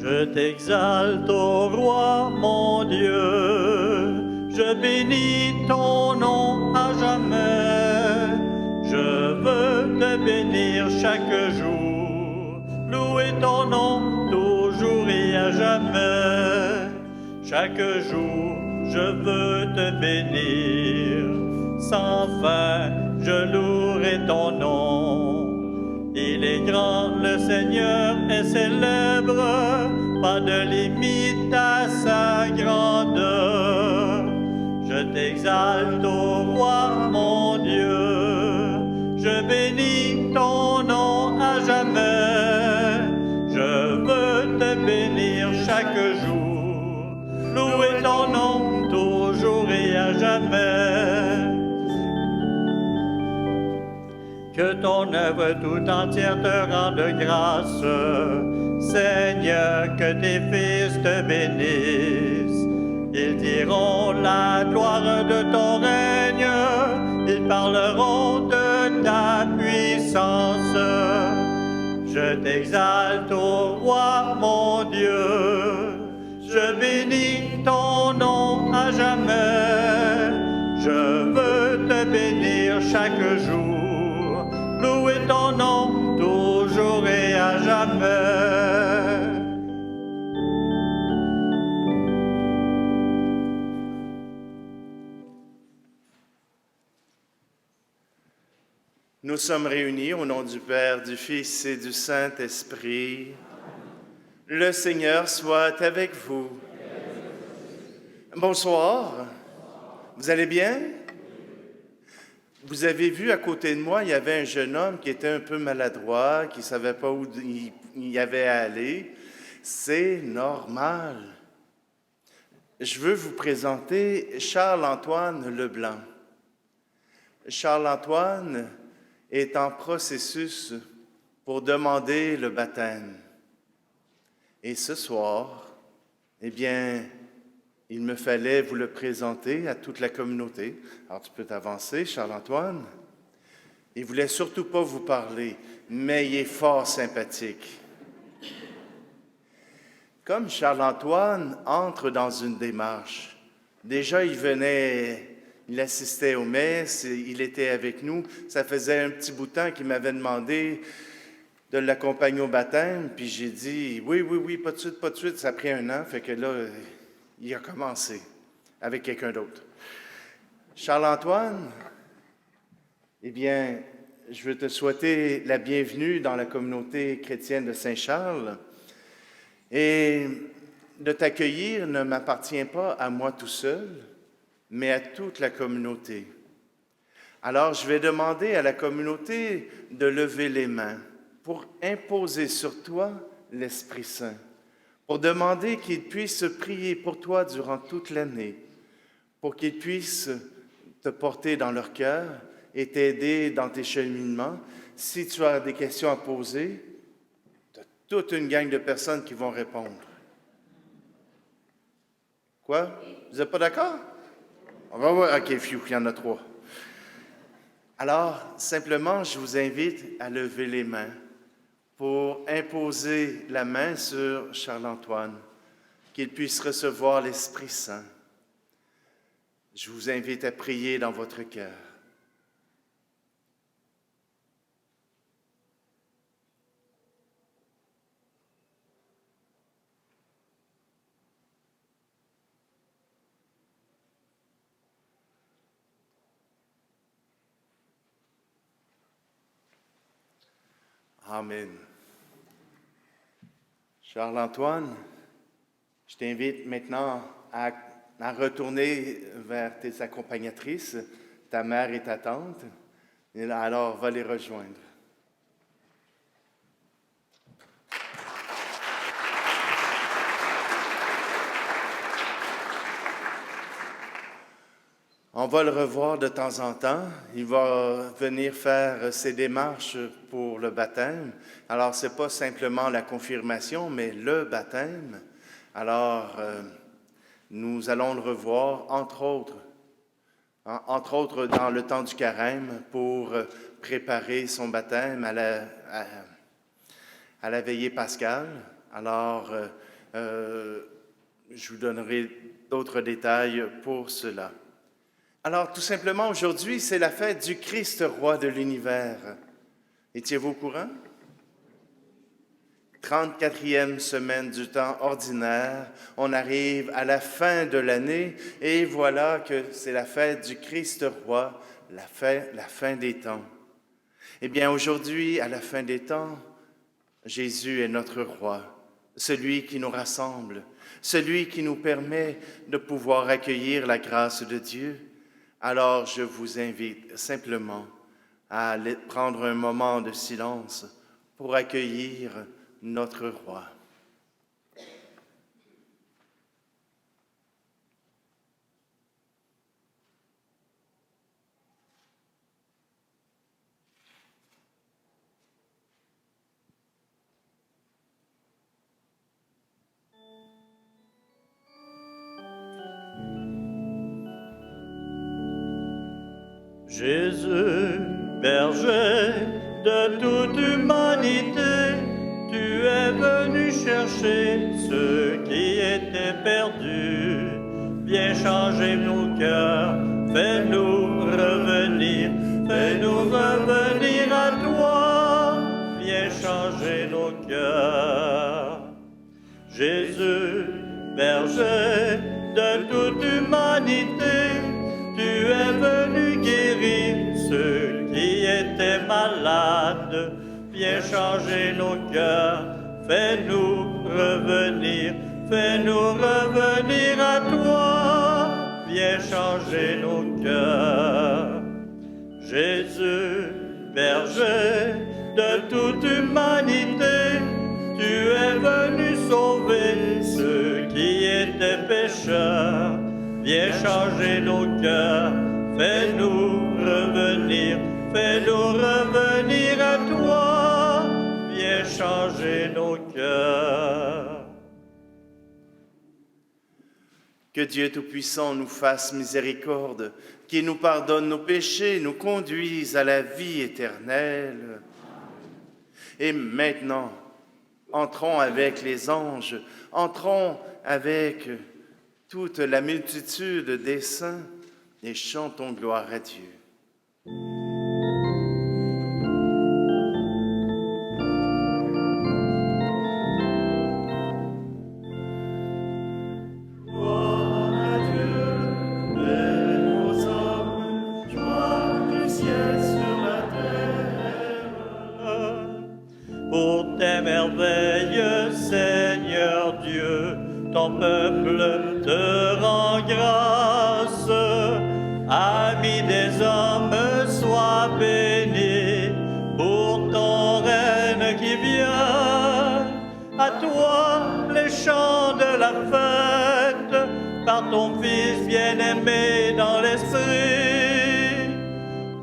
Je t'exalte, ô roi, mon Dieu, je bénis ton nom à jamais. Je veux te bénir chaque jour, louer ton nom toujours et à jamais. Chaque jour, je veux te bénir, sans fin, je louerai ton nom. Il est grand, le Seigneur est célèbre, pas de limite à sa grandeur. Je t'exalte, ô roi, mon Dieu, je bénis ton nom à jamais. Je veux te bénir chaque jour, louer ton nom toujours et à jamais. Que ton œuvre tout entière te rende grâce, Seigneur, que tes fils te bénissent. Ils diront la gloire de ton règne, ils parleront de ta puissance. Je t'exalte, ô roi, mon Dieu, je bénis ton nom à jamais. Je veux te bénir chaque jour, louer ton nom toujours et à jamais. Nous sommes réunis au nom du Père, du Fils et du Saint-Esprit. Le Seigneur soit avec vous. Bonsoir. Vous allez bien? Vous avez vu à côté de moi, il y avait un jeune homme qui était un peu maladroit, qui ne savait pas où il avait à aller. C'est normal. Je veux vous présenter Charles-Antoine Leblanc. Charles-Antoine est en processus pour demander le baptême. Et ce soir, eh bien, il me fallait vous le présenter à toute la communauté. Alors, tu peux t'avancer, Charles-Antoine. Il ne voulait surtout pas vous parler, mais il est fort sympathique. Comme Charles-Antoine entre dans une démarche, déjà il assistait aux messes, il était avec nous. Ça faisait un petit bout de temps qu'il m'avait demandé de l'accompagner au baptême, puis j'ai dit « Oui, pas de suite, ça a pris 1 an. » Fait que là, il a commencé avec quelqu'un d'autre. Charles-Antoine, eh bien, je veux te souhaiter la bienvenue dans la communauté chrétienne de Saint-Charles. Et de t'accueillir ne m'appartient pas à moi tout seul, mais à toute la communauté. Alors, je vais demander à la communauté de lever les mains pour imposer sur toi l'Esprit Saint, pour demander qu'il puisse prier pour toi durant toute l'année, pour qu'il puisse te porter dans leur cœur et t'aider dans tes cheminements. Si tu as des questions à poser, tu as toute une gang de personnes qui vont répondre. Quoi? Vous n'êtes pas d'accord? OK, il y en a 3. Alors, simplement, je vous invite à lever les mains pour imposer la main sur Charles-Antoine, qu'il puisse recevoir l'Esprit Saint. Je vous invite à prier dans votre cœur. Amen. Charles-Antoine, je t'invite maintenant à retourner vers tes accompagnatrices, ta mère et ta tante. Et alors, va les rejoindre. On va le revoir de temps en temps. Il va venir faire ses démarches pour le baptême. Alors, ce n'est pas simplement la confirmation, mais le baptême. Alors, nous allons le revoir, entre autres dans le temps du carême, pour préparer son baptême à la veillée pascale. Alors, Je vous donnerai d'autres détails pour cela. Alors, tout simplement, aujourd'hui, c'est la fête du Christ, roi de l'univers. Étiez-vous au courant? 34e semaine du temps ordinaire, on arrive à la fin de l'année et voilà que c'est la fête du Christ roi, la fin des temps. Eh bien, aujourd'hui, à la fin des temps, Jésus est notre roi, celui qui nous rassemble, celui qui nous permet de pouvoir accueillir la grâce de Dieu. Alors, je vous invite simplement à prendre un moment de silence pour accueillir notre roi. Jésus, berger de toute humanité, tu es venu chercher ceux qui étaient perdus. Viens changer nos cœurs, fais-nous revenir à toi. Viens changer nos cœurs. Jésus, berger de toute humanité, tu es venu guérir ceux qui étaient malades. Viens changer nos cœurs, fais-nous revenir à toi. Viens changer nos cœurs. Jésus, berger de toute humanité, tu es venu sauver ceux qui étaient pécheurs. Viens changer nos cœurs, fais-nous revenir à toi. Viens changer nos cœurs. Que Dieu Tout-Puissant nous fasse miséricorde, qu'il nous pardonne nos péchés, nous conduise à la vie éternelle. Et maintenant, entrons avec les anges, entrons avec toute la multitude des saints et chantons gloire à Dieu. Pour tes merveilles, Seigneur Dieu, ton peuple te rend grâce. Ami des hommes, sois béni pour ton règne qui vient. À toi les chants de la fête, par ton Fils bien-aimé dans l'esprit.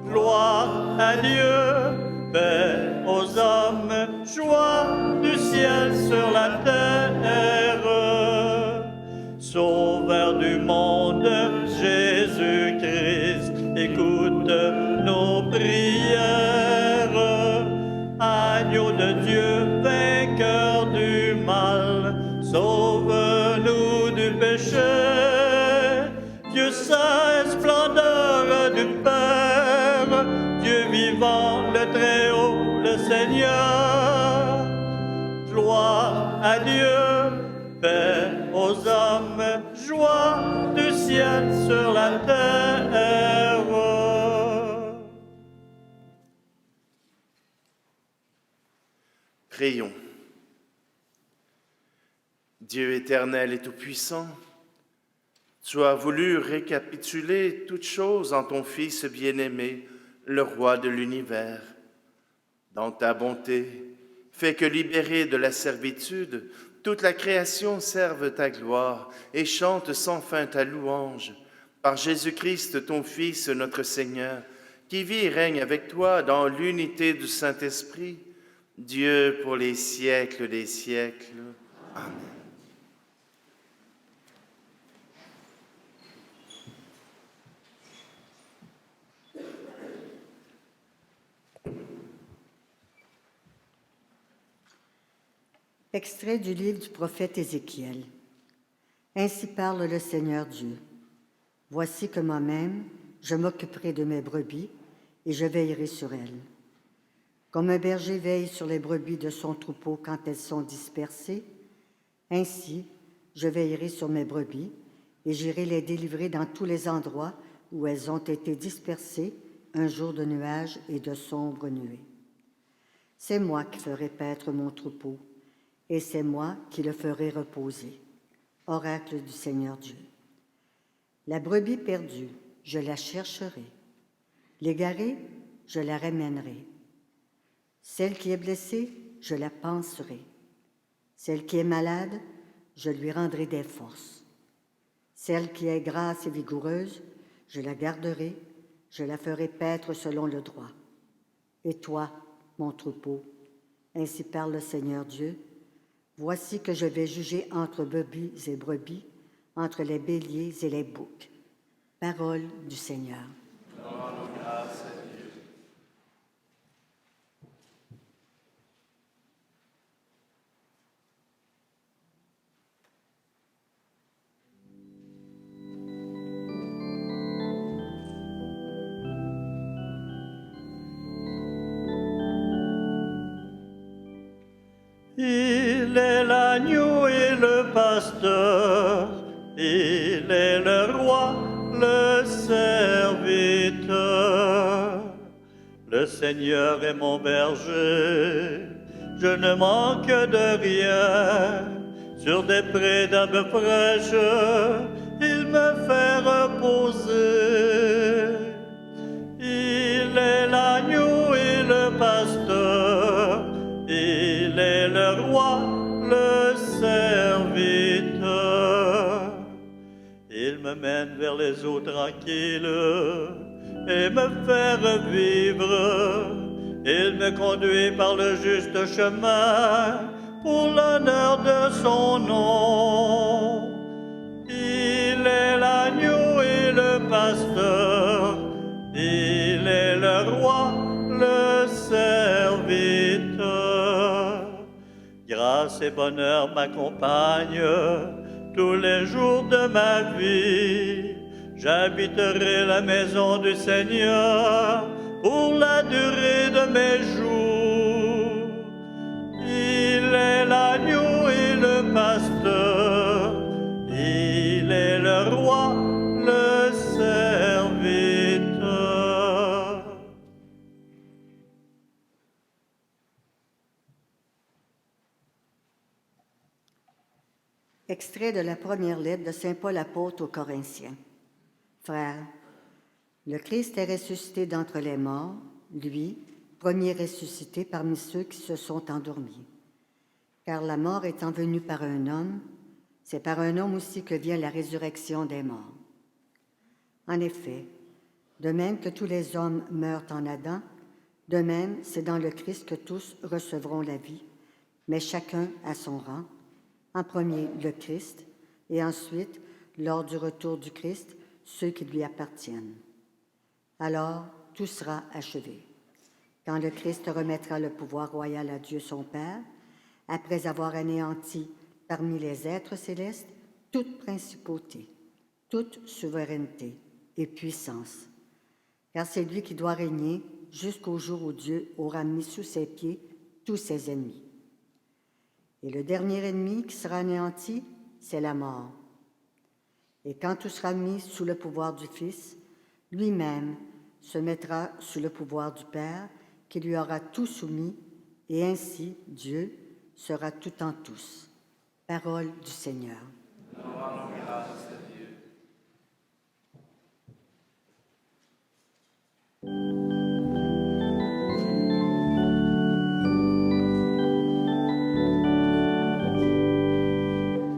Gloire à Dieu, paix aux hommes, joie du ciel sur la terre. Sauveur du monde, Jésus-Christ, écoute nos prières. Agneau de Dieu, vainqueur du mal, sauve-nous du péché. Dieu saint, splendeur du Père, Dieu vivant, le Très-Haut, le Seigneur. Gloire à Dieu, paix aux hommes, joie du ciel sur la terre. Prions. Dieu éternel et tout-puissant, tu as voulu récapituler toutes choses en ton Fils bien-aimé, le roi de l'univers. Dans ta bonté, fais que libérés de la servitude, toute la création serve ta gloire et chante sans fin ta louange. Par Jésus-Christ, ton Fils, notre Seigneur, qui vit et règne avec toi dans l'unité du Saint-Esprit, Dieu pour les siècles des siècles. Amen. Extrait du livre du prophète Ézéchiel. Ainsi parle le Seigneur Dieu. Voici que moi-même, je m'occuperai de mes brebis et je veillerai sur elles. Comme un berger veille sur les brebis de son troupeau quand elles sont dispersées, ainsi je veillerai sur mes brebis et j'irai les délivrer dans tous les endroits où elles ont été dispersées un jour de nuages et de sombres nuées. C'est moi qui ferai paître mon troupeau, et c'est moi qui le ferai reposer. Oracle du Seigneur Dieu. La brebis perdue, je la chercherai. L'égarée, je la ramènerai. Celle qui est blessée, je la panserai. Celle qui est malade, je lui rendrai des forces. Celle qui est grasse et vigoureuse, je la garderai, je la ferai paître selon le droit. Et toi, mon troupeau, ainsi parle le Seigneur Dieu, voici que je vais juger entre brebis et brebis, entre les béliers et les boucs. Parole du Seigneur. Rendons grâce à Dieu. Il est l'agneau et le pasteur, il est le roi, le serviteur. Le Seigneur est mon berger, je ne manque de rien. Sur des prés d'herbes fraîches, il me fait reposer. Il est l'agneau et le pasteur, il est le roi, le serviteur. Il me mène vers les eaux tranquilles et me fait revivre. Il me conduit par le juste chemin pour l'honneur de son nom. Il est l'agneau et le pasteur, il est le roi, le serviteur. Grâce et bonheur m'accompagnent tous les jours de ma vie. J'habiterai la maison du Seigneur pour la durée de mes jours. Il est l'agneau et le pasteur, il est le roi, le serviteur. Extrait de la première lettre de saint Paul apôtre aux Corinthiens. Frères, le Christ est ressuscité d'entre les morts, lui, premier ressuscité parmi ceux qui se sont endormis. Car la mort étant venue par un homme, c'est par un homme aussi que vient la résurrection des morts. En effet, de même que tous les hommes meurent en Adam, de même c'est dans le Christ que tous recevront la vie, mais chacun à son rang. En premier, le Christ, et ensuite, lors du retour du Christ, ceux qui lui appartiennent. Alors, tout sera achevé. Quand le Christ remettra le pouvoir royal à Dieu son Père, après avoir anéanti parmi les êtres célestes toute principauté, toute souveraineté et puissance. Car c'est lui qui doit régner jusqu'au jour où Dieu aura mis sous ses pieds tous ses ennemis. Et le dernier ennemi qui sera anéanti, c'est la mort. Et quand tout sera mis sous le pouvoir du Fils, lui-même se mettra sous le pouvoir du Père, qui lui aura tout soumis, et ainsi Dieu sera tout en tous. Parole du Seigneur. Nous rendons grâce à Dieu.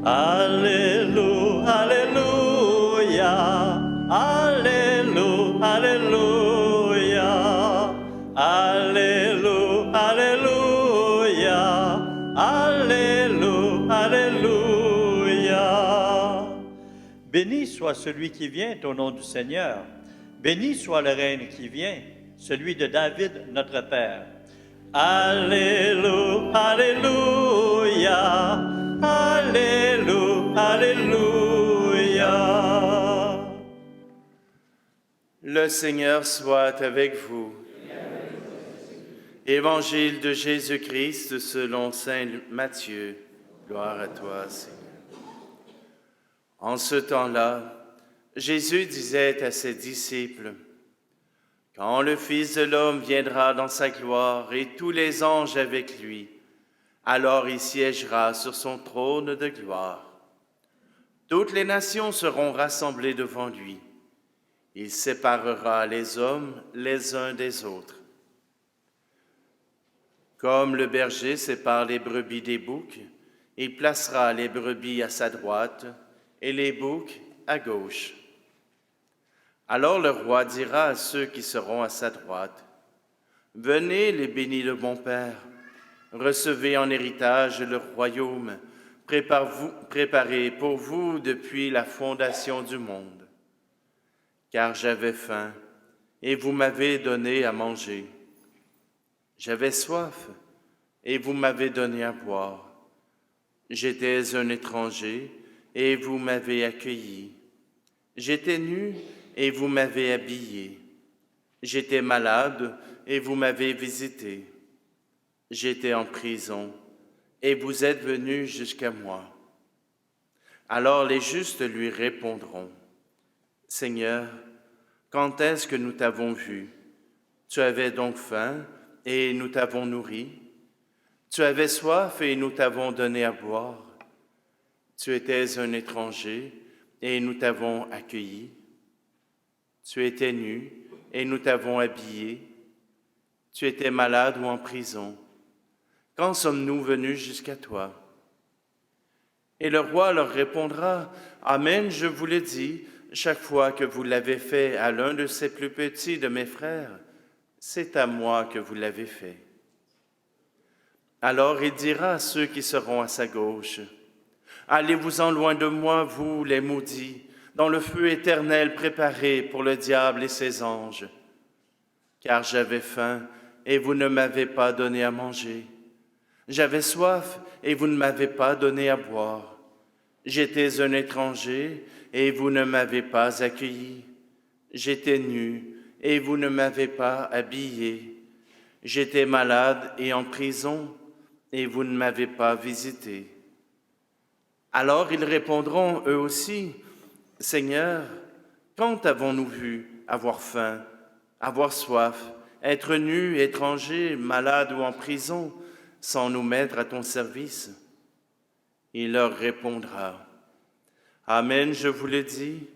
Alléluia, Alléluia, Alléluia, Alléluia, Alléluia, Alléluia, Alléluia. Béni soit celui qui vient au nom du Seigneur. Béni soit le règne qui vient, celui de David, notre Père. Alléluia, Alléluia. Le Seigneur soit avec vous. Évangile de Jésus-Christ selon saint Matthieu. Gloire à toi, Seigneur. En ce temps-là, Jésus disait à ses disciples, « Quand le Fils de l'homme viendra dans sa gloire et tous les anges avec lui, alors il siégera sur son trône de gloire. Toutes les nations seront rassemblées devant lui. Il séparera les hommes les uns des autres. Comme le berger sépare les brebis des boucs, il placera les brebis à sa droite et les boucs à gauche. Alors le roi dira à ceux qui seront à sa droite, « Venez les bénis de mon Père, recevez en héritage le royaume préparé pour vous depuis la fondation du monde. Car j'avais faim et vous m'avez donné à manger. J'avais soif et vous m'avez donné à boire. J'étais un étranger et vous m'avez accueilli. J'étais nu et vous m'avez habillé. J'étais malade et vous m'avez visité. J'étais en prison et vous êtes venus jusqu'à moi. » Alors les justes lui répondront, « Seigneur, quand est-ce que nous t'avons vu? Tu avais donc faim et nous t'avons nourri. Tu avais soif et nous t'avons donné à boire. Tu étais un étranger et nous t'avons accueilli. Tu étais nu et nous t'avons habillé. Tu étais malade ou en prison. Quand sommes-nous venus jusqu'à toi? » Et le roi leur répondra, « Amen, je vous le dis, chaque fois que vous l'avez fait à l'un de ces plus petits de mes frères, c'est à moi que vous l'avez fait. » Alors il dira à ceux qui seront à sa gauche, « Allez-vous-en loin de moi, vous les maudits, dans le feu éternel préparé pour le diable et ses anges. Car j'avais faim et vous ne m'avez pas donné à manger. J'avais soif et vous ne m'avez pas donné à boire. J'étais un étranger et vous ne m'avez pas accueilli. J'étais nu et vous ne m'avez pas habillé. J'étais malade et en prison et vous ne m'avez pas visité. » Alors ils répondront eux aussi, « Seigneur, quand avons-nous vu avoir faim, avoir soif, être nus, étrangers, malades ou en prison, sans nous mettre à ton service? » Il leur répondra, « Amen, je vous le dis,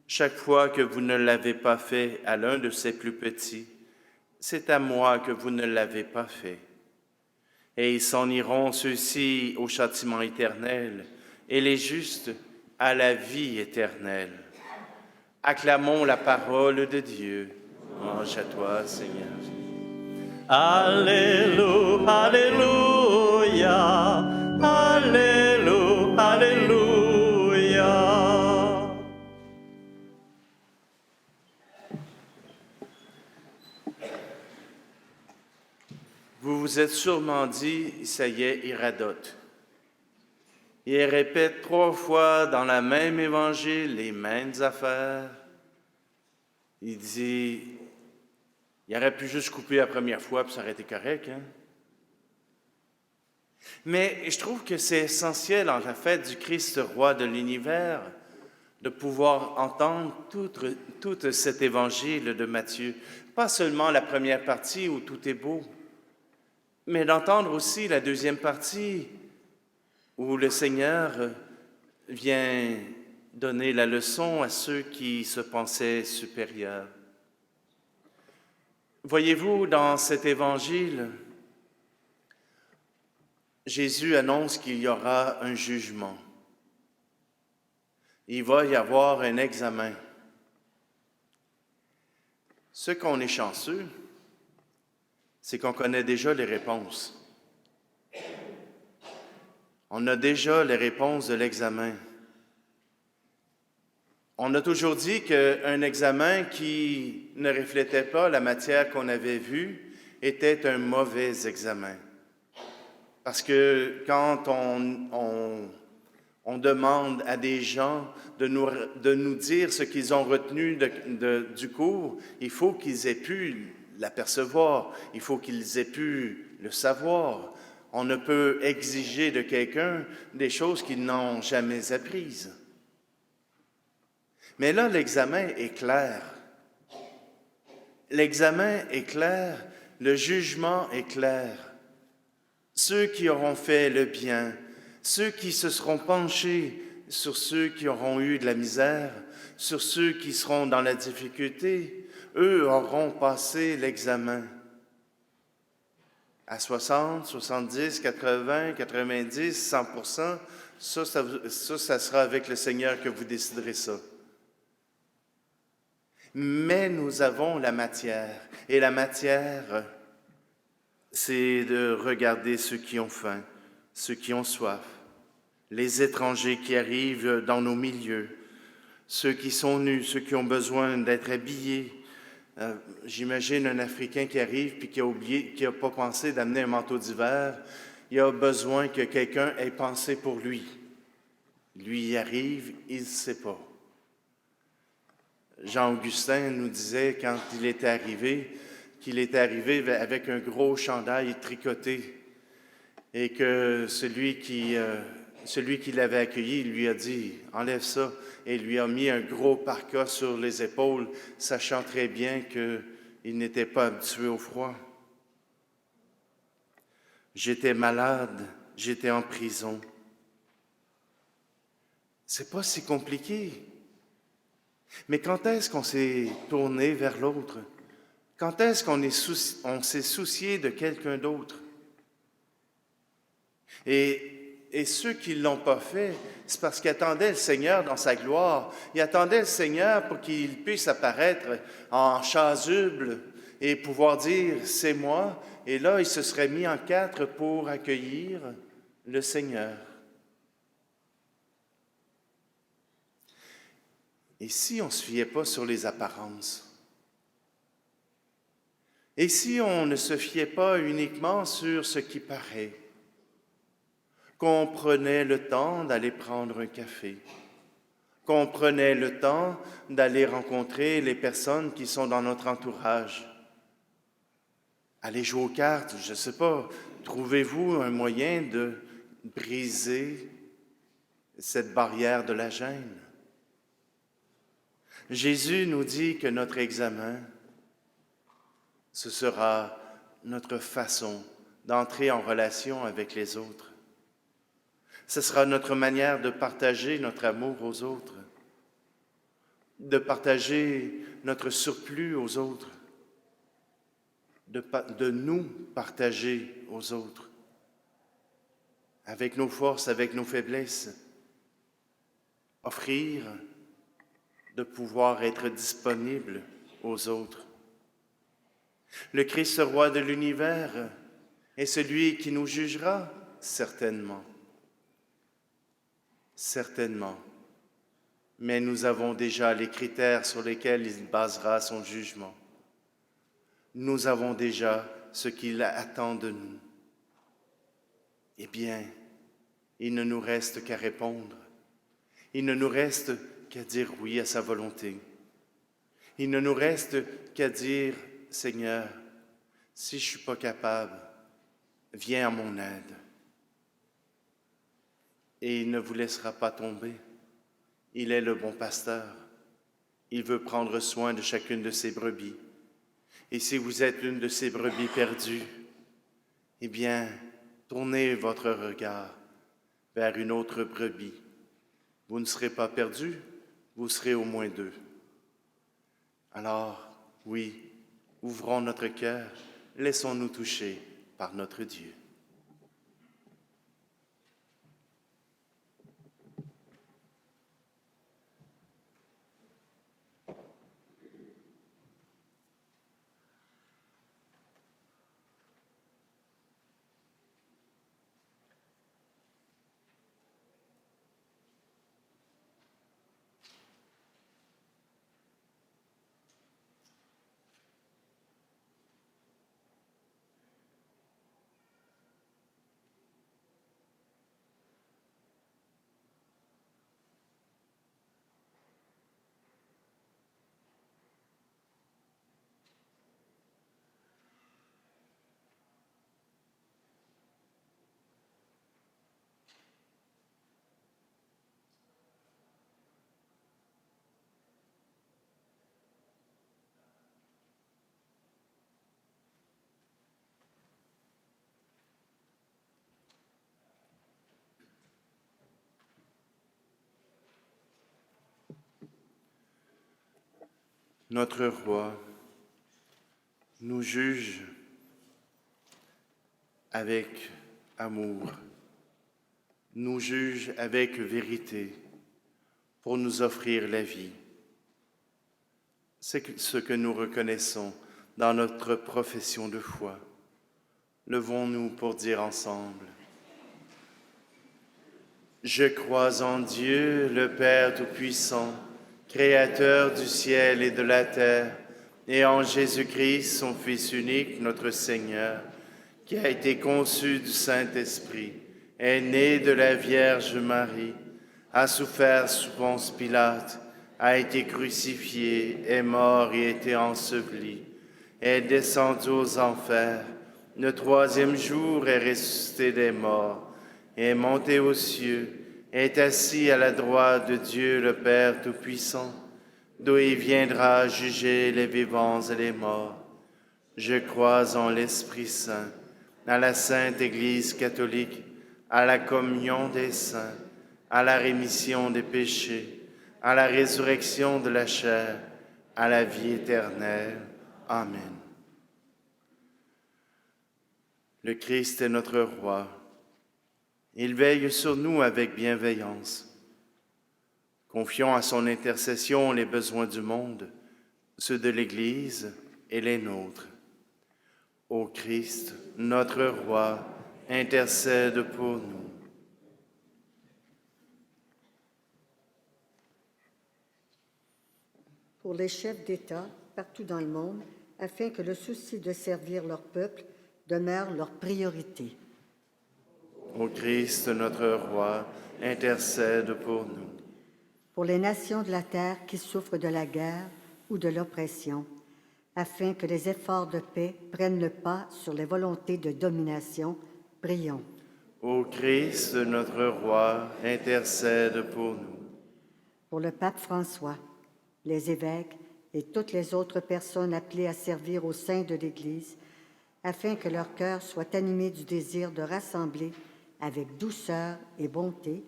chaque fois que vous ne l'avez pas fait à l'un de ces plus petits, c'est à moi que vous ne l'avez pas fait. » Et ils s'en iront, ceux-ci au châtiment éternel, et les justes à la vie éternelle. Acclamons la parole de Dieu. Louange à toi, Seigneur. Alléluia, Alléluia, Alléluia, Alléluia. Vous vous êtes sûrement dit, ça y est, il radote. Il répète 3 fois dans la même évangile les mêmes affaires. Il dit, il aurait pu juste couper la première fois, puis ça aurait été correct, hein? Mais je trouve que c'est essentiel en la fête du Christ roi de l'univers de pouvoir entendre tout cet évangile de Matthieu. Pas seulement la première partie où tout est beau, mais d'entendre aussi la deuxième partie où le Seigneur vient donner la leçon à ceux qui se pensaient supérieurs. Voyez-vous, dans cet évangile, Jésus annonce qu'il y aura un jugement. Il va y avoir un examen. Ce qu'on est chanceux, c'est qu'on connaît déjà les réponses. On a déjà les réponses de l'examen. On a toujours dit qu'un examen qui ne reflétait pas la matière qu'on avait vue était un mauvais examen. Parce que quand On demande à des gens de nous dire ce qu'ils ont retenu du cours. Il faut qu'ils aient pu l'apercevoir. Il faut qu'ils aient pu le savoir. On ne peut exiger de quelqu'un des choses qu'ils n'ont jamais apprises. Mais là, l'examen est clair. L'examen est clair, le jugement est clair. Ceux qui auront fait le bien, ceux qui se seront penchés sur ceux qui auront eu de la misère, sur ceux qui seront dans la difficulté, eux auront passé l'examen. À 60, 70, 80, 90, 100%, ça sera avec le Seigneur que vous déciderez ça. Mais nous avons la matière, et la matière, c'est de regarder ceux qui ont faim, ceux qui ont soif, les étrangers qui arrivent dans nos milieux, ceux qui sont nus, ceux qui ont besoin d'être habillés. J'imagine un Africain qui arrive puis qui a oublié, qui n'a pas pensé d'amener un manteau d'hiver. Il a besoin que quelqu'un ait pensé pour lui. Lui y arrive, il ne sait pas. Jean-Augustin nous disait quand il était arrivé, qu'il était arrivé avec un gros chandail tricoté et que celui qui l'avait accueilli lui a dit « Enlève ça » et lui a mis un gros parka sur les épaules, sachant très bien qu'il n'était pas habitué au froid. J'étais malade, j'étais en prison. C'est pas si compliqué. Mais quand est-ce qu'on s'est tourné vers l'autre? Quand est-ce qu'on s'est soucié de quelqu'un d'autre? Et ceux qui ne l'ont pas fait, c'est parce qu'ils attendaient le Seigneur dans sa gloire. Ils attendaient le Seigneur pour qu'il puisse apparaître en chasuble et pouvoir dire « c'est moi ». Et là, ils se seraient mis en quatre pour accueillir le Seigneur. Et si on ne se fiait pas sur les apparences? Et si on ne se fiait pas uniquement sur ce qui paraît? Qu'on prenait le temps d'aller prendre un café, qu'on prenait le temps d'aller rencontrer les personnes qui sont dans notre entourage, aller jouer aux cartes, je ne sais pas, trouvez-vous un moyen de briser cette barrière de la gêne? Jésus nous dit que notre examen, ce sera notre façon d'entrer en relation avec les autres. Ce sera notre manière de partager notre amour aux autres, de partager notre surplus aux autres, de nous partager aux autres, avec nos forces, avec nos faiblesses, offrir, de pouvoir être disponible aux autres. Le Christ, roi de l'univers, est celui qui nous jugera, certainement. Certainement. Mais nous avons déjà les critères sur lesquels il basera son jugement. Nous avons déjà ce qu'il attend de nous. Eh bien, il ne nous reste qu'à répondre. Il ne nous reste qu'à dire oui à sa volonté. Il ne nous reste qu'à dire « Seigneur, si je ne suis pas capable, viens à mon aide. » Et il ne vous laissera pas tomber. Il est le bon pasteur. Il veut prendre soin de chacune de ses brebis. Et si vous êtes une de ces brebis perdues, eh bien, tournez votre regard vers une autre brebis. Vous ne serez pas perdus, vous serez au moins deux. Alors, oui, ouvrons notre cœur, laissons-nous toucher par notre Dieu. notre roi, nous juge avec amour, nous juge avec vérité pour nous offrir la vie. C'est ce que nous reconnaissons dans notre profession de foi. Levons-nous pour dire ensemble: Je crois en Dieu, le Père Tout-Puissant, Créateur du ciel et de la terre, et en Jésus-Christ, son Fils unique, notre Seigneur, qui a été conçu du Saint-Esprit, est né de la Vierge Marie, a souffert sous Ponce Pilate, a été crucifié, est mort et été enseveli, est descendu aux enfers, le troisième jour est ressuscité des morts, est monté aux cieux, est assis à la droite de Dieu le Père Tout-Puissant, d'où il viendra juger les vivants et les morts. Je crois en l'Esprit Saint, à la Sainte Église catholique, à la communion des saints, à la rémission des péchés, à la résurrection de la chair, à la vie éternelle. Amen. Le Christ est notre roi. Il veille sur nous avec bienveillance. Confions à son intercession les besoins du monde, ceux de l'Église et les nôtres. Ô Christ, notre roi, intercède pour nous. Pour les chefs d'État partout dans le monde, afin que le souci de servir leur peuple demeure leur priorité. Ô Christ, notre roi, intercède pour nous. Pour les nations de la terre qui souffrent de la guerre ou de l'oppression, afin que les efforts de paix prennent le pas sur les volontés de domination, prions. Ô Christ, notre roi, intercède pour nous. Pour le pape François, les évêques et toutes les autres personnes appelées à servir au sein de l'Église, afin que leur cœur soit animé du désir de rassembler avec douceur et bonté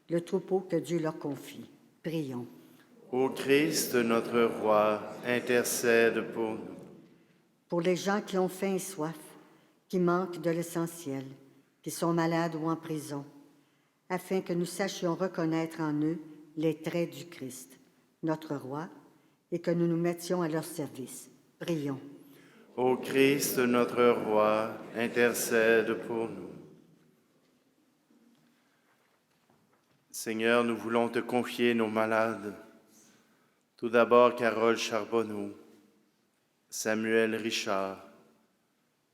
le troupeau que Dieu leur confie. Prions. Ô Christ, notre roi, intercède pour nous. Pour les gens qui ont faim et soif, qui manquent de l'essentiel, qui sont malades ou en prison, afin que nous sachions reconnaître en eux les traits du Christ, notre roi, et que nous nous mettions à leur service. Prions. Ô Christ, notre roi, intercède pour nous. Seigneur, nous voulons te confier nos malades. Tout d'abord, Carole Charbonneau, Samuel Richard,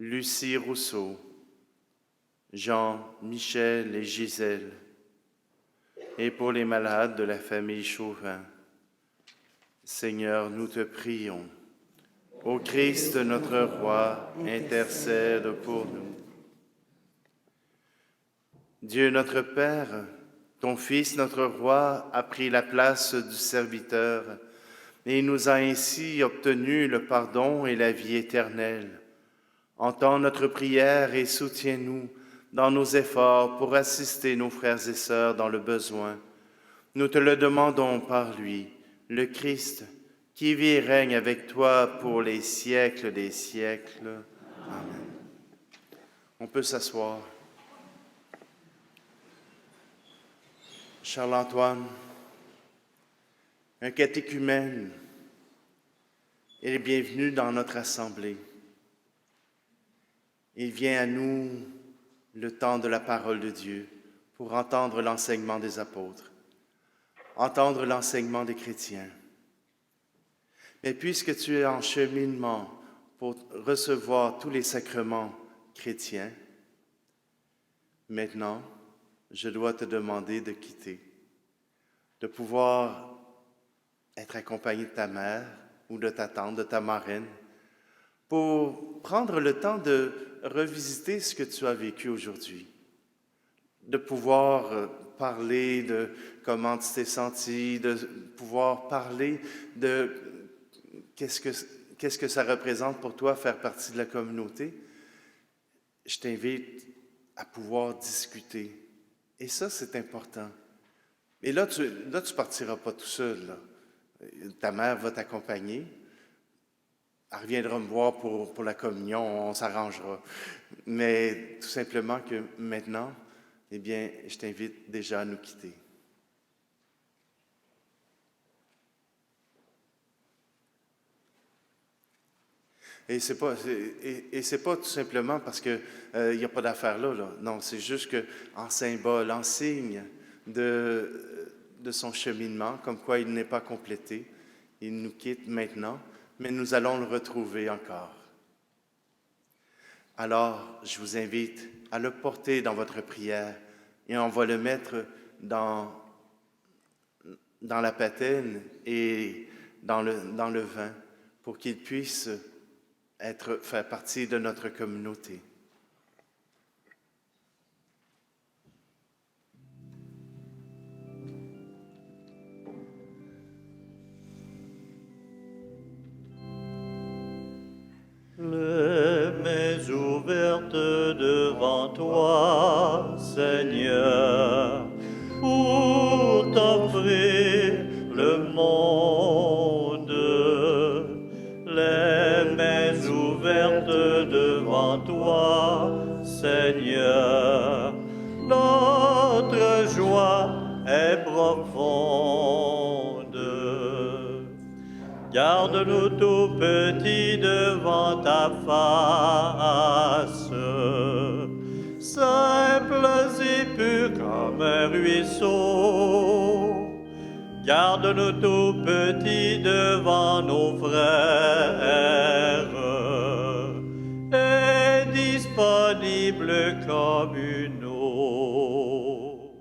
Lucie Rousseau, Jean, Michel et Gisèle, et pour les malades de la famille Chauvin. Seigneur, nous te prions. Ô Christ, notre roi, intercède pour nous. Dieu notre Père, ton Fils, notre roi, a pris la place du serviteur et nous a ainsi obtenu le pardon et la vie éternelle. Entends notre prière et soutiens-nous dans nos efforts pour assister nos frères et sœurs dans le besoin. Nous te le demandons par lui, le Christ, qui vit et règne avec toi pour les siècles des siècles. Amen. On peut s'asseoir. Charles-Antoine, un catéchumène, il est bienvenu dans notre assemblée. Il vient à nous le temps de la parole de Dieu pour entendre l'enseignement des apôtres, entendre l'enseignement des chrétiens. Mais puisque tu es en cheminement pour recevoir tous les sacrements chrétiens, maintenant, je dois te demander de quitter, de pouvoir être accompagné de ta mère ou de ta tante, de ta marraine, pour prendre le temps de revisiter ce que tu as vécu aujourd'hui, de pouvoir parler de comment tu t'es senti, de pouvoir parler de qu'est-ce que ça représente pour toi faire partie de la communauté. Je t'invite à pouvoir discuter. Et ça, c'est important. Et là, tu partiras pas tout seul, là. Ta mère va t'accompagner, elle reviendra me voir pour la communion, on s'arrangera. Mais tout simplement que maintenant, eh bien, je t'invite déjà à nous quitter. Et c'est pas tout simplement parce que il n'y a pas d'affaire là. Non, c'est juste que en symbole, en signe de son cheminement, comme quoi il n'est pas complété, il nous quitte maintenant, mais nous allons le retrouver encore. Alors, je vous invite à le porter dans votre prière et on va le mettre dans la patène et dans le vin pour qu'il puisse faire partie de notre communauté. Les mains ouvertes devant toi, Seigneur, pour t'offrir le monde. Les mains ouvertes devant toi, Seigneur, notre joie est profonde. Garde-nous tout petits devant ta face, simples et purs comme un ruisseau. Garde-nous tout petits devant nos frères et disponibles comme une eau.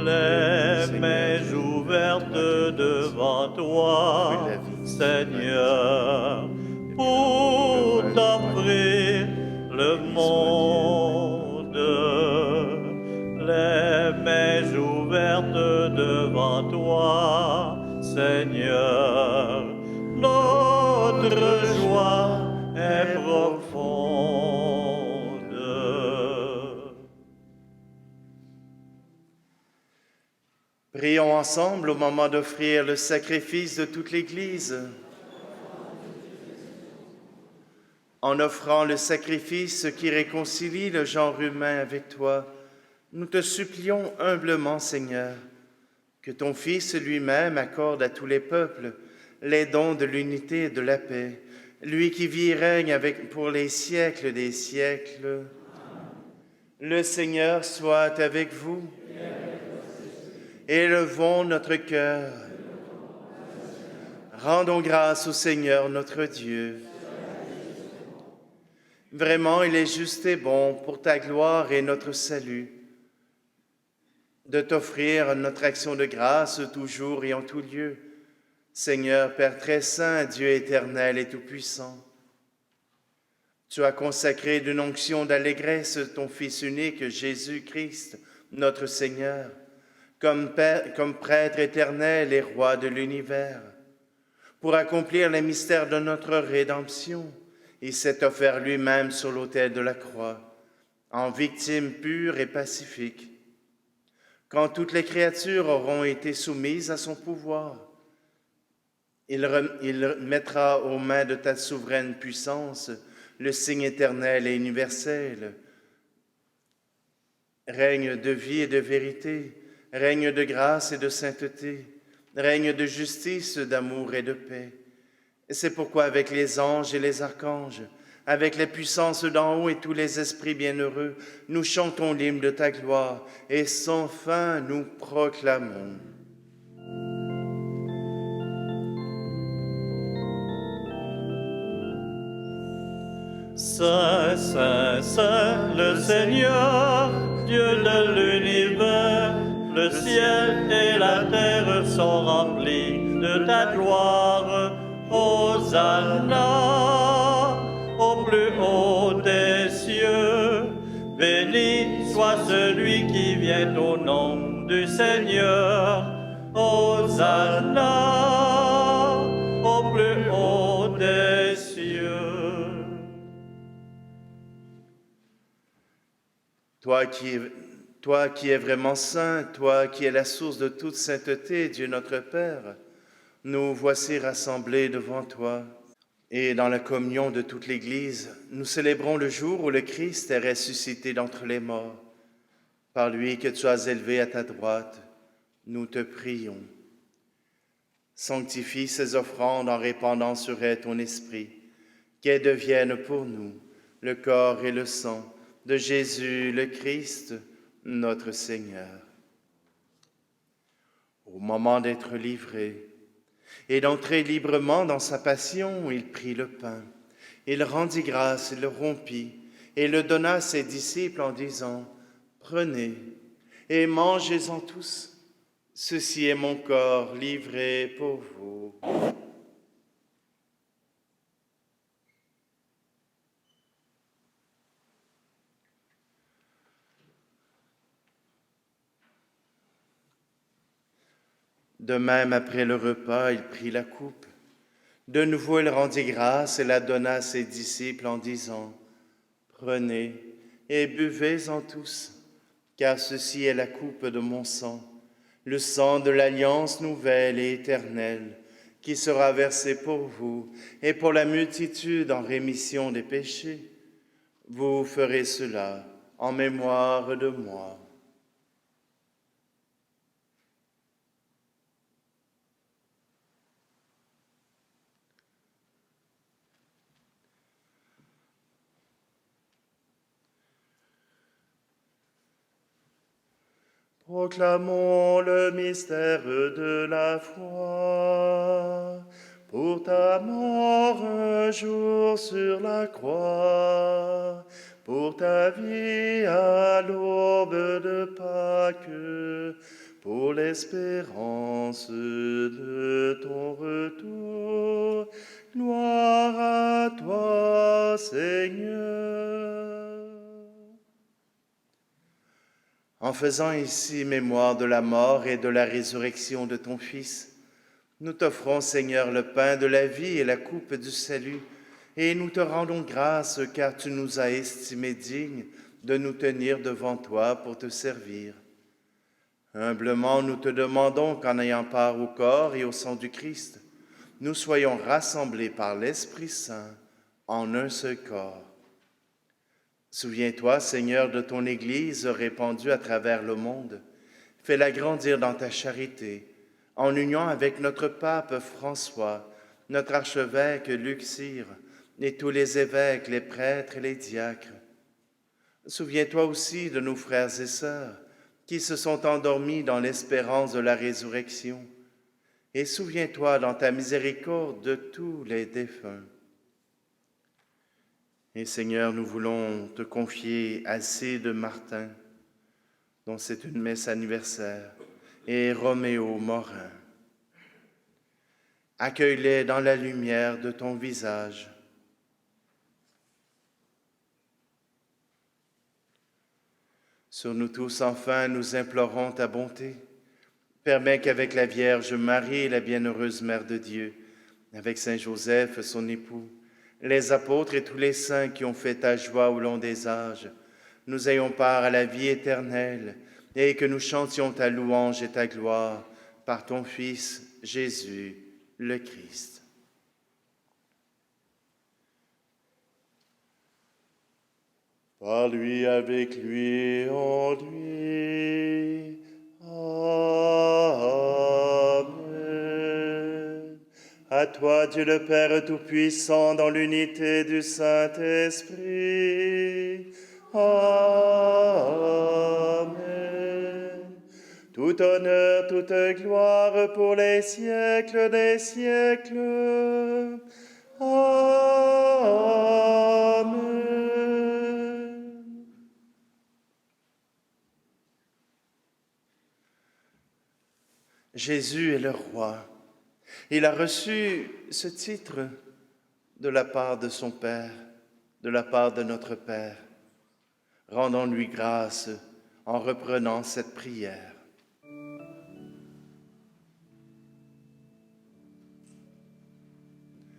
Les mains ouvertes devant toi, Seigneur, pour t'offrir le monde. Les mains ouvertes devant toi, Seigneur, notre joie est profonde. Prions ensemble au moment d'offrir le sacrifice de toute l'Église. En offrant le sacrifice qui réconcilie le genre humain avec toi, nous te supplions humblement, Seigneur, que ton Fils lui-même accorde à tous les peuples les dons de l'unité et de la paix, lui qui vit et règne pour les siècles des siècles. Le Seigneur soit avec vous. Élevons notre cœur. Rendons grâce au Seigneur notre Dieu. Vraiment, il est juste et bon pour ta gloire et notre salut de t'offrir notre action de grâce toujours et en tout lieu. Seigneur, Père très saint, Dieu éternel et tout-puissant, tu as consacré d'une onction d'allégresse ton Fils unique, Jésus-Christ, notre Seigneur, comme prêtre éternel et roi de l'univers. Pour accomplir les mystères de notre rédemption, il s'est offert lui-même sur l'autel de la croix, en victime pure et pacifique. Quand toutes les créatures auront été soumises à son pouvoir, il mettra aux mains de ta souveraine puissance le signe éternel et universel, règne de vie et de vérité, règne de grâce et de sainteté, règne de justice, d'amour et de paix. Et c'est pourquoi avec les anges et les archanges, avec les puissances d'en haut et tous les esprits bienheureux, nous chantons l'hymne de ta gloire et sans fin nous proclamons. Saint, Saint, Saint, le Seigneur, Dieu de l'univers, le ciel et la terre sont remplis de ta gloire. Hosanna au plus haut des cieux. Béni soit celui qui vient au nom du Seigneur. Hosanna au plus haut des cieux. Toi qui es vraiment saint, toi qui es la source de toute sainteté, Dieu notre Père, nous voici rassemblés devant toi Et dans la communion de toute l'Église, nous célébrons le jour où le Christ est ressuscité d'entre les morts. Par lui que tu as élevé à ta droite, nous te prions. Sanctifie ces offrandes en répandant sur elles ton esprit, qu'elles deviennent pour nous le corps et le sang de Jésus le Christ, notre Seigneur. Au moment d'être livré et d'entrer librement dans sa passion, il prit le pain, il rendit grâce, il le rompit et le donna à ses disciples en disant « Prenez et mangez-en tous. Ceci est mon corps livré pour vous. » De même, après le repas, il prit la coupe. De nouveau, il rendit grâce et la donna à ses disciples en disant « Prenez et buvez-en tous, car ceci est la coupe de mon sang, le sang de l'alliance nouvelle et éternelle, qui sera versé pour vous et pour la multitude en rémission des péchés. Vous ferez cela en mémoire de moi. » Proclamons le mystère de la foi. Pour ta mort un jour sur la croix, pour ta vie à l'aube de Pâques, pour l'espérance de ton retour. Gloire à toi, Seigneur. En faisant ici mémoire de la mort et de la résurrection de ton Fils, nous t'offrons, Seigneur, le pain de la vie et la coupe du salut, et nous te rendons grâce car tu nous as estimés dignes de nous tenir devant toi pour te servir. Humblement, nous te demandons qu'en ayant part au corps et au sang du Christ, nous soyons rassemblés par l'Esprit Saint en un seul corps. Souviens-toi, Seigneur, de ton Église répandue à travers le monde. Fais-la grandir dans ta charité, en union avec notre pape François, notre archevêque Luc Cyr, et tous les évêques, les prêtres et les diacres. Souviens-toi aussi de nos frères et sœurs qui se sont endormis dans l'espérance de la résurrection. Et souviens-toi dans ta miséricorde de tous les défunts. Et Seigneur, nous voulons te confier Alcide Martin, dont c'est une messe anniversaire, et Roméo Morin. Accueille-les dans la lumière de ton visage. Sur nous tous, enfin, nous implorons ta bonté. Permets qu'avec la Vierge Marie, la bienheureuse Mère de Dieu, avec Saint Joseph, son époux, les apôtres et tous les saints qui ont fait ta joie au long des âges, nous ayons part à la vie éternelle et que nous chantions ta louange et ta gloire par ton Fils, Jésus, le Christ. Par lui, avec lui, en lui. Amen. À toi, Dieu le Père Tout-Puissant, dans l'unité du Saint-Esprit. Amen. Tout honneur, toute gloire pour les siècles des siècles. Amen. Jésus est le roi. Il a reçu ce titre de la part de son Père, de la part de notre Père. Rendons-lui grâce en reprenant cette prière.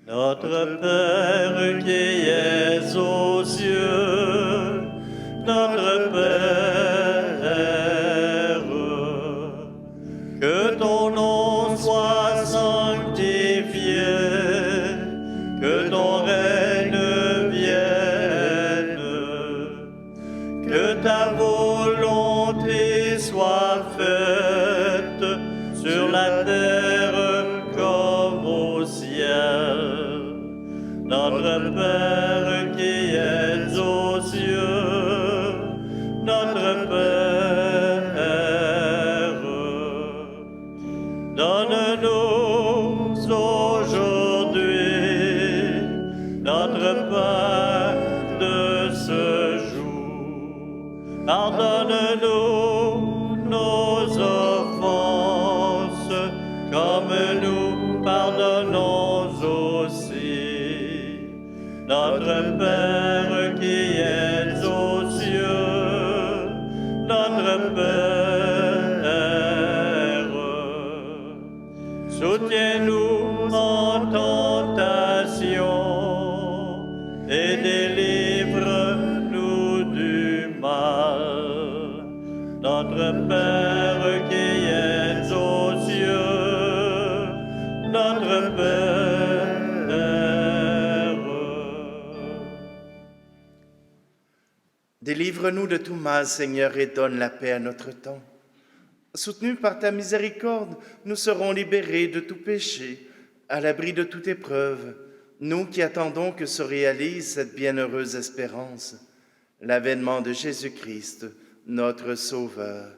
Notre Père qui es aux cieux, notre Père, que ton nom soit sanctifié, que ton soit faite sur la terre comme au ciel. Notre Père qui es aux cieux, notre Père, donne-nous aujourd'hui notre pain de ce jour. Pardonne-nous nos offenses, comme nous pardonnons aussi. Notre Père qui es aux cieux, notre Père, soutiens-nous en tentation et délivre-nous du mal. Notre Père qui es aux cieux, notre Père. Délivre-nous de tout mal, Seigneur, et donne la paix à notre temps. Soutenus par ta miséricorde, nous serons libérés de tout péché, à l'abri de toute épreuve, nous qui attendons que se réalise cette bienheureuse espérance, l'avènement de Jésus-Christ, notre Sauveur.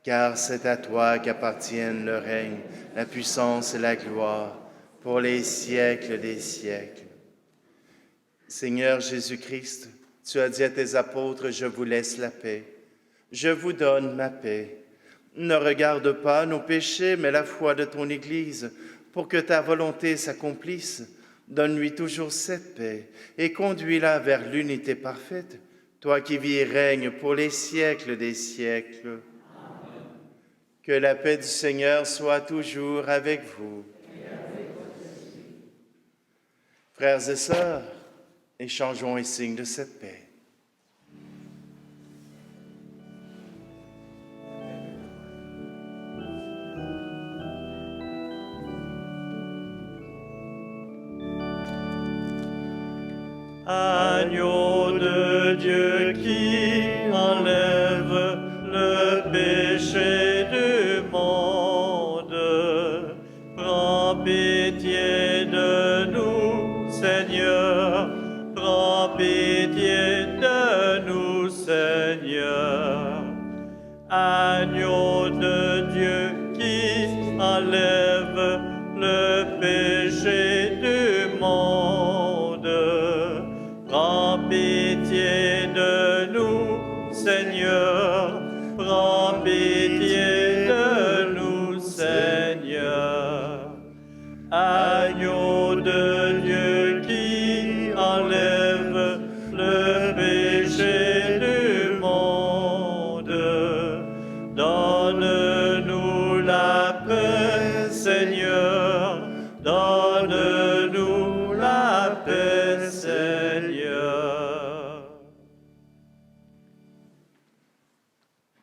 Car c'est à toi qu'appartiennent le règne, la puissance et la gloire, pour les siècles des siècles. Seigneur Jésus-Christ, tu as dit à tes apôtres, je vous laisse la paix, je vous donne ma paix. Ne regarde pas nos péchés, mais la foi de ton Église, pour que ta volonté s'accomplisse. Donne-lui toujours cette paix et conduis-la vers l'unité parfaite, toi qui vis et règnes pour les siècles des siècles. Amen. Que la paix du Seigneur soit toujours avec vous. Frères et sœurs, échangeons un signe de cette paix. Agneau de Dieu qui enlève le péché du monde, prends pitié de nous, Seigneur, prends pitié de nous, Seigneur. Agneau de Dieu qui enlève le péché du monde, prends pitié de nous, Seigneur, prends pitié de nous, Seigneur. Agneau de Dieu qui enlève le péché du monde, donne-nous la paix, Seigneur, donne-nous la paix, Seigneur.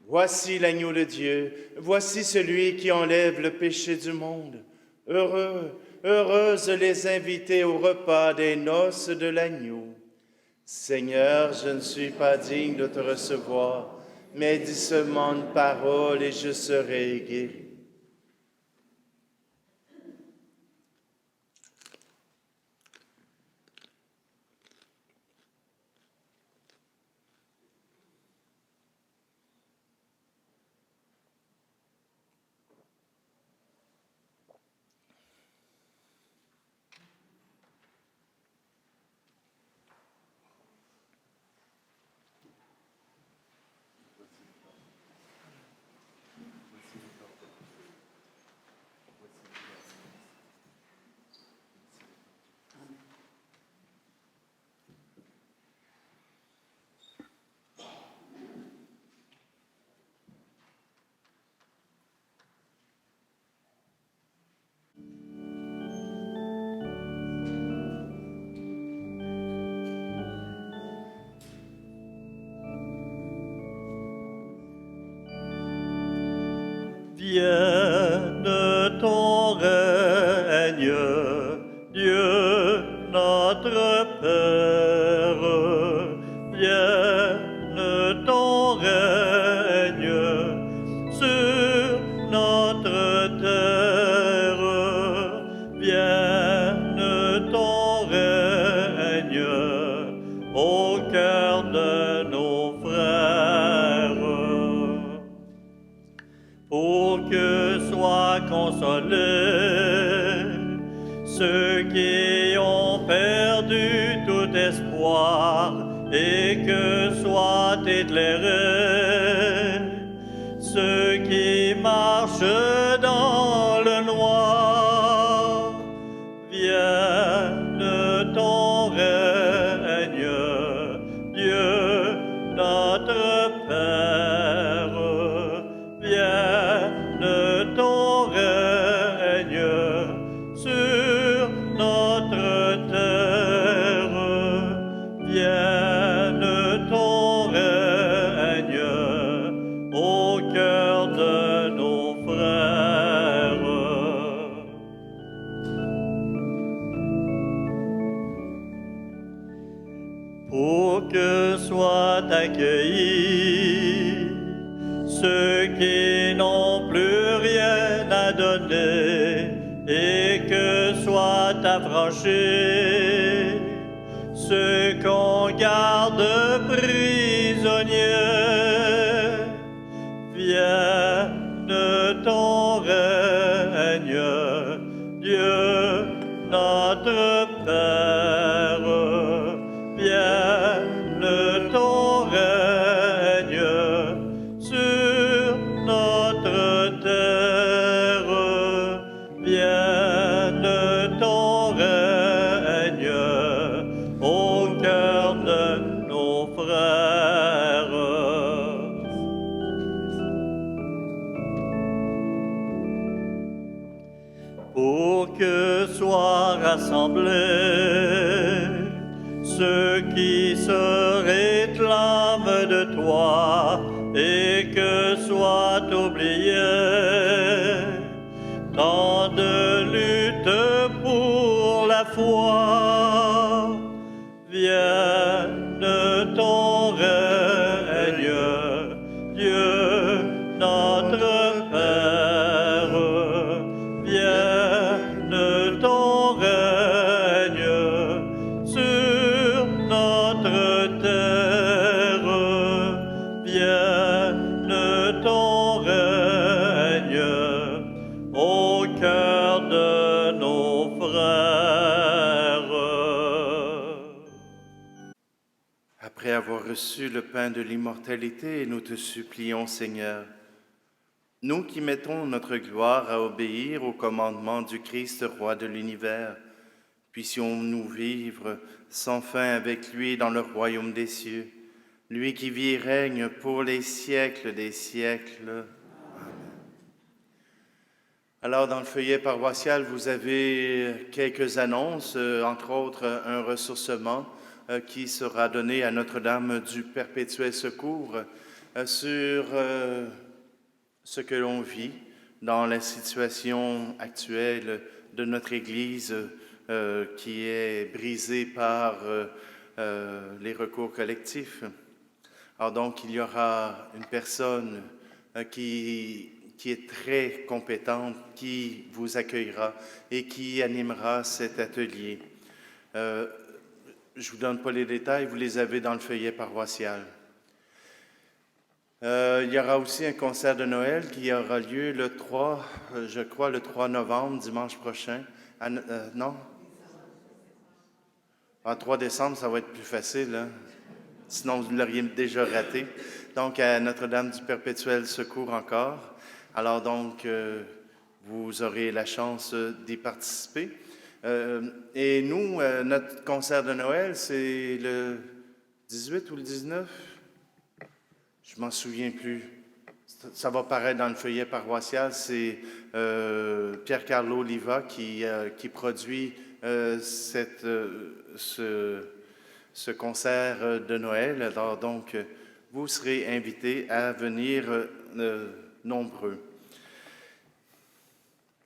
Voici l'agneau de Dieu, voici celui qui enlève le péché du monde. Heureux, heureuses les invités au repas des noces de l'agneau. Seigneur, je ne suis pas digne de te recevoir, mais dis seulement une parole et je serai guéri. Vienne ton règne, Dieu notre Père, vienne ton règne sur pour que soient consolés ceux qui ont perdu tout espoir et que soient éclairés ceux qui marchent dans le noir. Vienne ton règne, Dieu notre Père. Vienne ton règne sur notre terre. Vienne ton règne au cœur de nos frères. Pour que soient accueillis ceux qui n'ont plus rien à donner et que soient affranchis ceux qu'on garde prisonniers. Vienne ton règne, Dieu notre Père. Vienne ton règne sur notre terre. Vienne ton règne au cœur de nos frères. Pour que soient rassemblés ceux qui se réclament de toi et que soient oubliés tant de lutte pour la foi. Vienne ton règne, Dieu notre Père. Vienne ton règne sur notre terre. Vienne ton règne au cœur de nos frères. Après avoir reçu le pain de l'immortalité, nous te supplions, Seigneur, nous qui mettons notre gloire à obéir au commandement du Christ, roi de l'univers, puissions-nous vivre sans fin avec lui dans le royaume des cieux, lui qui vit et règne pour les siècles des siècles. Amen. Alors, dans le feuillet paroissial, vous avez quelques annonces, entre autres un ressourcement qui sera donné à Notre-Dame du Perpétuel Secours sur ce que l'on vit dans la situation actuelle de notre Église qui est brisée par les recours collectifs. Alors donc, il y aura une personne qui est très compétente, qui vous accueillera et qui animera cet atelier. Je ne vous donne pas les détails, vous les avez dans le feuillet paroissial. Il y aura aussi un concert de Noël qui aura lieu le 3, je crois, le 3 novembre, dimanche prochain. Non? En 3 décembre, ça va être plus facile, hein? Sinon vous l'auriez déjà raté. Donc, à Notre-Dame du Perpétuel Secours encore. Alors donc, vous aurez la chance d'y participer. Et nous, notre concert de Noël, c'est le 18 ou le 19? Je ne m'en souviens plus. Ça va paraître dans le feuillet paroissial. C'est Pierre-Carl Oliva qui produit ce concert de Noël. Alors donc, vous serez invités à venir nombreux.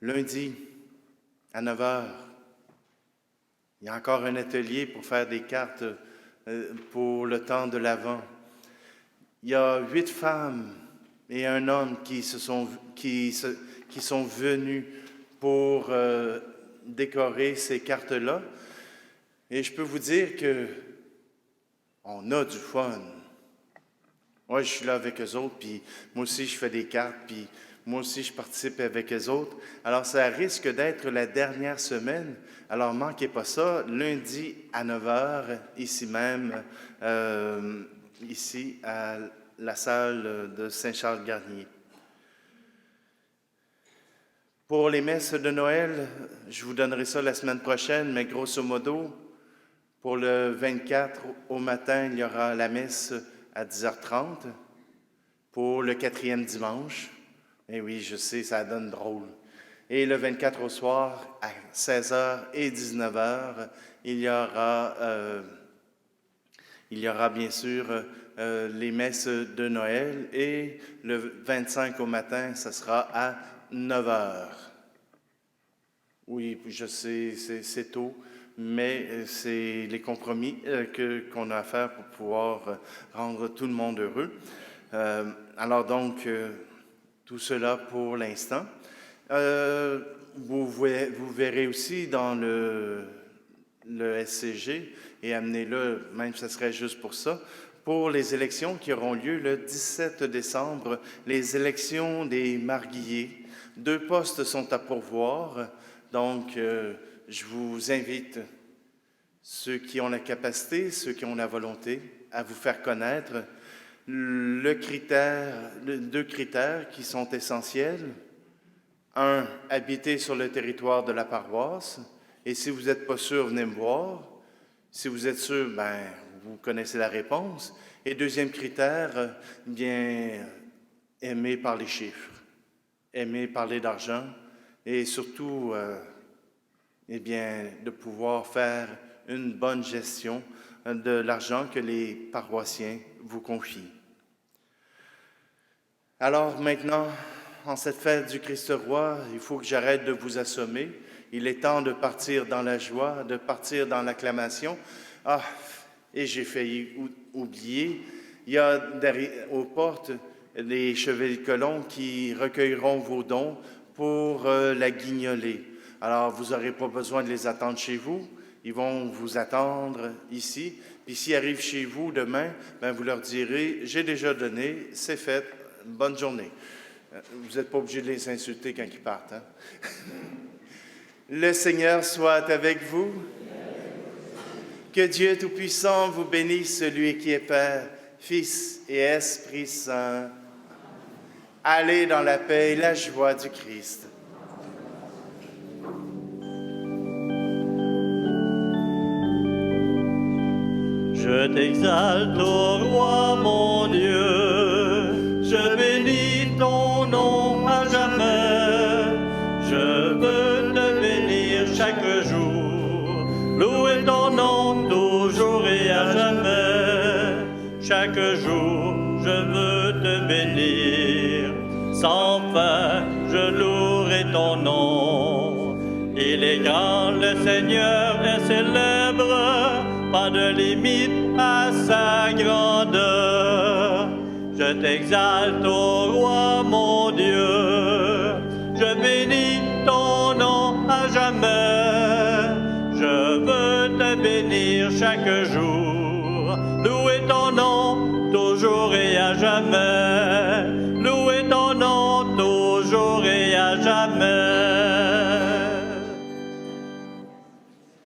Lundi, à 9h, il y a encore un atelier pour faire des cartes pour le temps de l'Avent. Il y a 8 femmes et un homme qui sont venus pour décorer ces cartes-là. Et je peux vous dire que on a du fun. Oui, je suis là avec eux autres, puis moi aussi, je fais des cartes, puis moi aussi, je participe avec eux autres. Alors, ça risque d'être la dernière semaine. Alors, manquez pas ça, lundi à 9h, ici même, ici à la salle de Saint-Charles-Garnier. Pour les messes de Noël, je vous donnerai ça la semaine prochaine, mais grosso modo, pour le 24 au matin, il y aura la messe à 10h30. Pour le 4e dimanche, eh oui, je sais, ça donne drôle. Et le 24 au soir, à 16h et 19h, il y aura bien sûr les messes de Noël. Et le 25 au matin, ça sera à 9h. Oui, je sais, c'est tôt, mais c'est les compromis qu'on a à faire pour pouvoir rendre tout le monde heureux. Alors donc, tout cela pour l'instant. Vous verrez aussi dans le SCG, et amenez-le, même ce serait juste pour ça, pour les élections qui auront lieu le 17 décembre, les élections des marguilliers. 2 postes sont à pourvoir, donc je vous invite, ceux qui ont la capacité, ceux qui ont la volonté, à vous faire connaître 2 critères qui sont essentiels. 1, habiter sur le territoire de la paroisse. Et si vous n'êtes pas sûr, venez me voir. Si vous êtes sûr, vous connaissez la réponse. Et 2e critère, bien, aimer parler chiffres, aimer parler d'argent et surtout, de pouvoir faire une bonne gestion de l'argent que les paroissiens vous confient. Alors maintenant, en cette fête du Christ roi, il faut que j'arrête de vous assommer. Il est temps de partir dans la joie, de partir dans l'acclamation. Ah, et j'ai failli oublier, il y a aux portes des chevaliers colons qui recueilleront vos dons pour la guignolée. Alors, vous n'aurez pas besoin de les attendre chez vous. Ils vont vous attendre ici. Puis s'ils arrivent chez vous demain, vous leur direz « J'ai déjà donné, c'est fait, bonne journée ». Vous n'êtes pas obligé de les insulter quand ils partent. Hein? Le Seigneur soit avec vous. Que Dieu Tout-Puissant vous bénisse, celui qui est Père, Fils et Esprit Saint. Allez dans la paix et la joie du Christ. Je t'exalte, ô roi mon Dieu, je bénis ton nom à jamais. Je veux te bénir chaque jour, louer ton nom toujours et à jamais. Chaque jour, je veux te bénir, sans fin, je louerai ton nom. Il est grand, le Seigneur est célèbre, pas de limite à sa grandeur. Je t'exalte, ô roi mon Dieu, je bénis ton nom à jamais. Je veux te bénir chaque jour, louer ton nom toujours et à jamais. Louer ton nom toujours et à jamais.